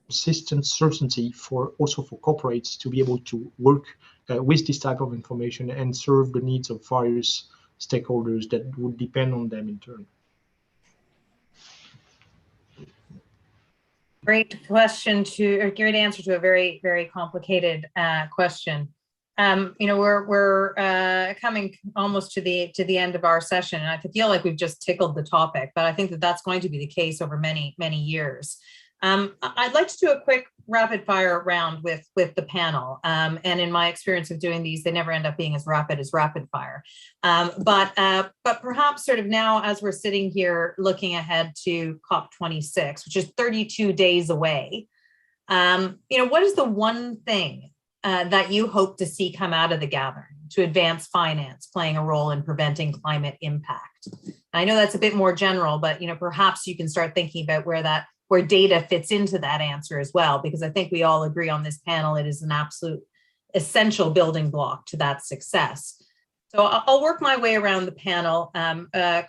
consistent certainty for corporates to be able to work with this type of information and serve the needs of various stakeholders that would depend on them in turn. Great question great answer to a very, very complicated question. We're coming almost to the end of our session, and I feel like we've just tickled the topic, but I think that that's going to be the case over many, many years. I'd like to do a quick rapid fire round with the panel. And in my experience of doing these, they never end up being as rapid fire. But perhaps sort of now, as we're sitting here looking ahead to COP26, which is 32 days away, what is the one thing that you hope to see come out of the gathering to advance finance playing a role in preventing climate impact? I know that's a bit more general, but perhaps you can start thinking about where data fits into that answer as well, because I think we all agree on this panel it is an absolute essential building block to that success. So I'll work my way around the panel.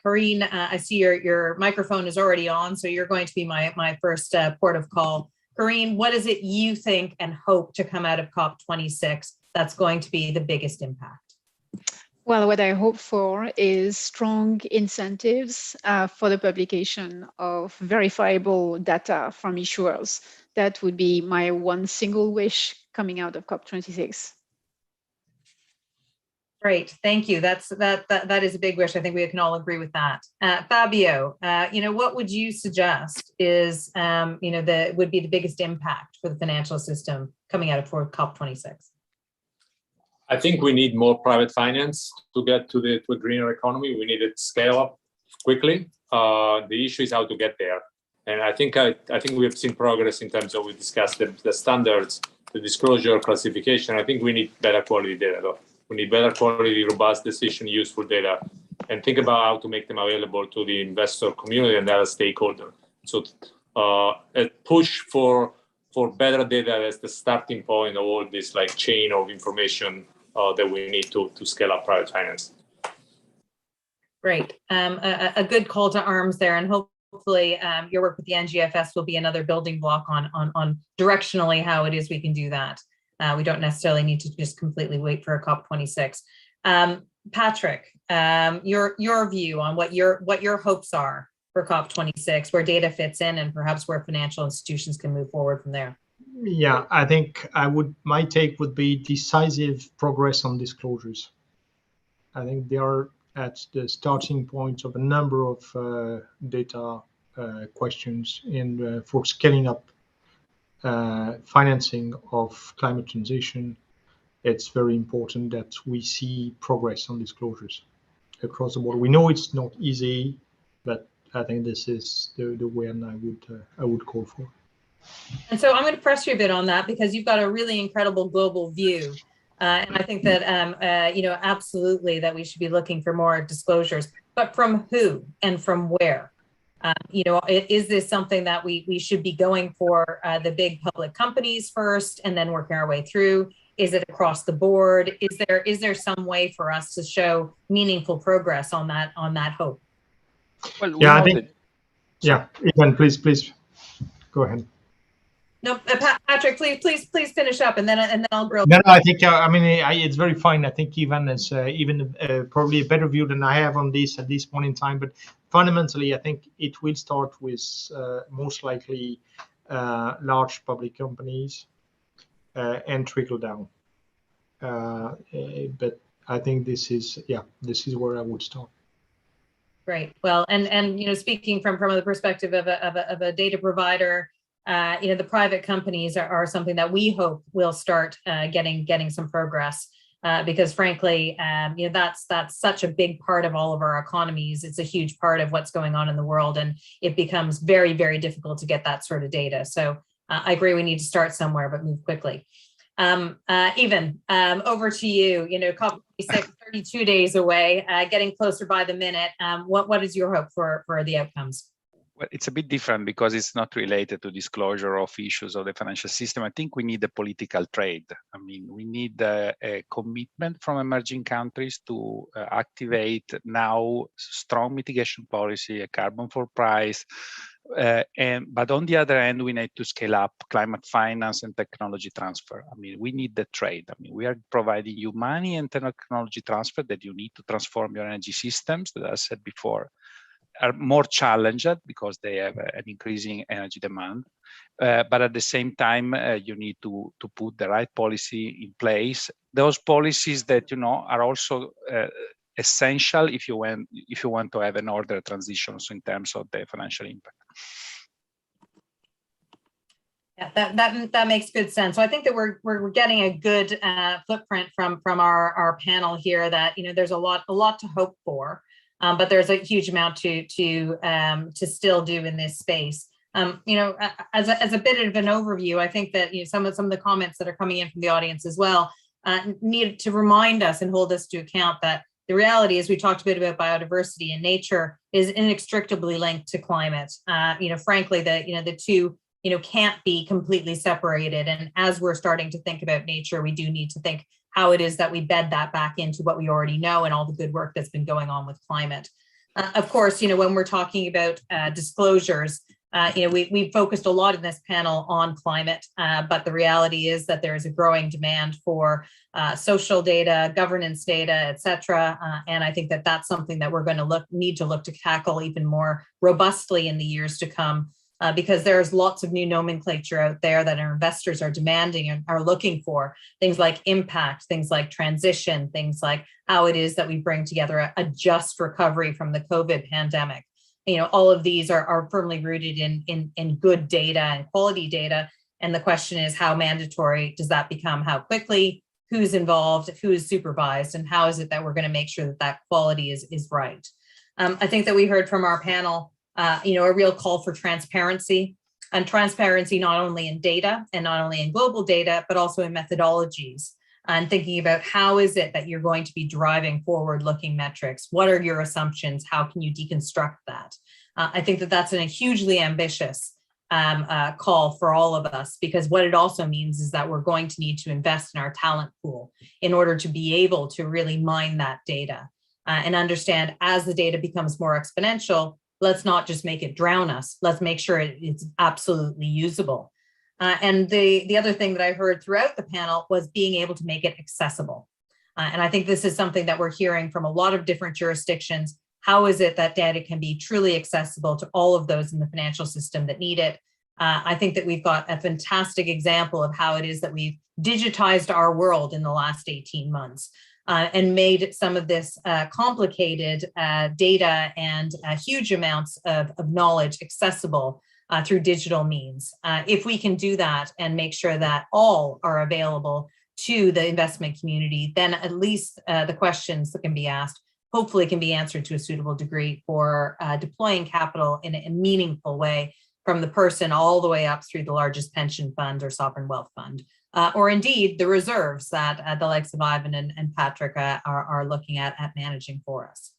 Corinne, I see your microphone is already on, so you're going to be my first port of call. Corinne, what is it you think and hope to come out of COP26 that's going to be the biggest impact? Well, what I hope for is strong incentives for the publication of verifiable data from issuers. That would be my one single wish coming out of COP26. Great, thank you. That is a big wish. I think we can all agree with that. Fabio, what would you suggest is would be the biggest impact for the financial system coming out of COP26? I think we need more private finance to get to a greener economy. We need it to scale up quickly. The issue is how to get there. And I think we have seen progress in terms of we discussed the standards, the disclosure, classification. I think we need better quality data though. We need better quality, robust decision, useful data, and think about how to make them available to the investor community and other stakeholders. So a push for better data as the starting point of all this chain of information that we need to scale up private finance. Great. A good call to arms there, and hopefully your work with the NGFS will be another building block on directionally how it is we can do that. We don't necessarily need to just completely wait for a COP26. Patrick, your view on what your hopes are for COP26, where data fits in, and perhaps where financial institutions can move forward from there. Yeah, I think my take would be decisive progress on disclosures. I think they are at the starting point of a number of data questions for scaling up financing of climate transition. It's very important that we see progress on disclosures across the board. We know it's not easy, but I think this is the way I would call for. And so I'm going to press you a bit on that, because you've got a really incredible global view. And I think that, absolutely that we should be looking for more disclosures, but from who and from where? Is this something that we should be going for the big public companies first and then working our way through? Is it across the board? Is there some way for us to show meaningful progress on that hope? Well, yeah, I think. Yeah, Ethan, please go ahead. No, Patrick, please finish up, and then I'll grill. No, I think it's very fine. I think Ivan has probably a better view than I have on this at this point in time. But fundamentally, I think it will start with most likely large public companies and trickle down. But I think this is where I would start. Great. Well, and speaking from the perspective of a data provider. The private companies are something that we hope will start getting some progress, because frankly, that's such a big part of all of our economies. It's a huge part of what's going on in the world, and it becomes very, very difficult to get that sort of data. So I agree, we need to start somewhere, but move quickly. Even over to you. COP26, 32 days away, getting closer by the minute. What is your hope for the outcomes? Well, it's a bit different because it's not related to disclosure of issues of the financial system. I think we need a political trade. I mean, we need a commitment from emerging countries to activate now strong mitigation policy, a carbon for price. But on the other hand, we need to scale up climate finance and technology transfer. I mean, we need the trade. I mean, we are providing you money and technology transfer that you need to transform your energy systems, that I said before, are more challenged because they have an increasing energy demand. But at the same time, you need to put the right policy in place. Those policies that, are also essential if you want to have an order transition also in terms of the financial impact. Yeah, that makes good sense. So I think that we're getting a good footprint from our panel here, that there's a lot to hope for. But there's a huge amount to still do in this space. As a bit of an overview, I think that some of the comments that are coming in from the audience as well need to remind us and hold us to account that the reality is, we talked a bit about biodiversity, and nature is inextricably linked to climate. Frankly, the two can't be completely separated. And as we're starting to think about nature, we do need to think how it is that we bed that back into what we already know and all the good work that's been going on with climate. Of course, when we're talking about disclosures, we focused a lot in this panel on climate, but the reality is that there is a growing demand for social data, governance data, et cetera. And I think that that's something that we're going to need to look to tackle even more robustly in the years to come. Because there's lots of new nomenclature out there that our investors are demanding and are looking for. Things like impact, things like transition, things like how it is that we bring together a just recovery from the COVID pandemic. All of these are firmly rooted in good data and quality data. And the question is, how mandatory does that become? How quickly? Who's involved? Who is supervised? And how is it that we're going to make sure that that quality is right? I think that we heard from our panel a real call for transparency, and transparency not only in data and not only in global data, but also in methodologies, and thinking about how is it that you're going to be driving forward-looking metrics? What are your assumptions? How can you deconstruct that? I think that that's a hugely ambitious call for all of us, because what it also means is that we're going to need to invest in our talent pool in order to be able to really mine that data and understand as the data becomes more exponential, let's not just make it drown us. Let's make sure it's absolutely usable. And the other thing that I heard throughout the panel was being able to make it accessible. And I think this is something that we're hearing from a lot of different jurisdictions. How is it that data can be truly accessible to all of those in the financial system that need it? I think that we've got a fantastic example of how it is that we've digitized our world in the last 18 months and made some of this complicated data and huge amounts of knowledge accessible through digital means. If we can do that and make sure that all are available to the investment community, then at least the questions that can be asked hopefully can be answered to a suitable degree for deploying capital in a meaningful way from the person all the way up through the largest pension fund or sovereign wealth fund, or indeed the reserves that the likes of Ivan and Patrick are looking at managing for us.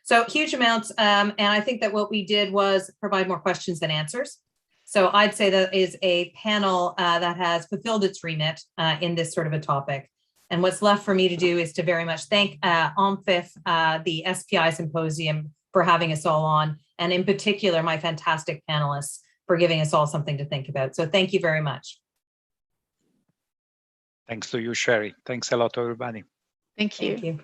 So huge amounts, and I think that what we did was provide more questions than answers. So I'd say that is a panel that has fulfilled its remit in this sort of a topic. And what's left for me to do is to very much thank OMFIF, the SPI Symposium, for having us all on, and in particular, my fantastic panelists for giving us all something to think about. So thank you very much. Thanks to you, Sherry. Thanks a lot, everybody. Thank you. Thank you.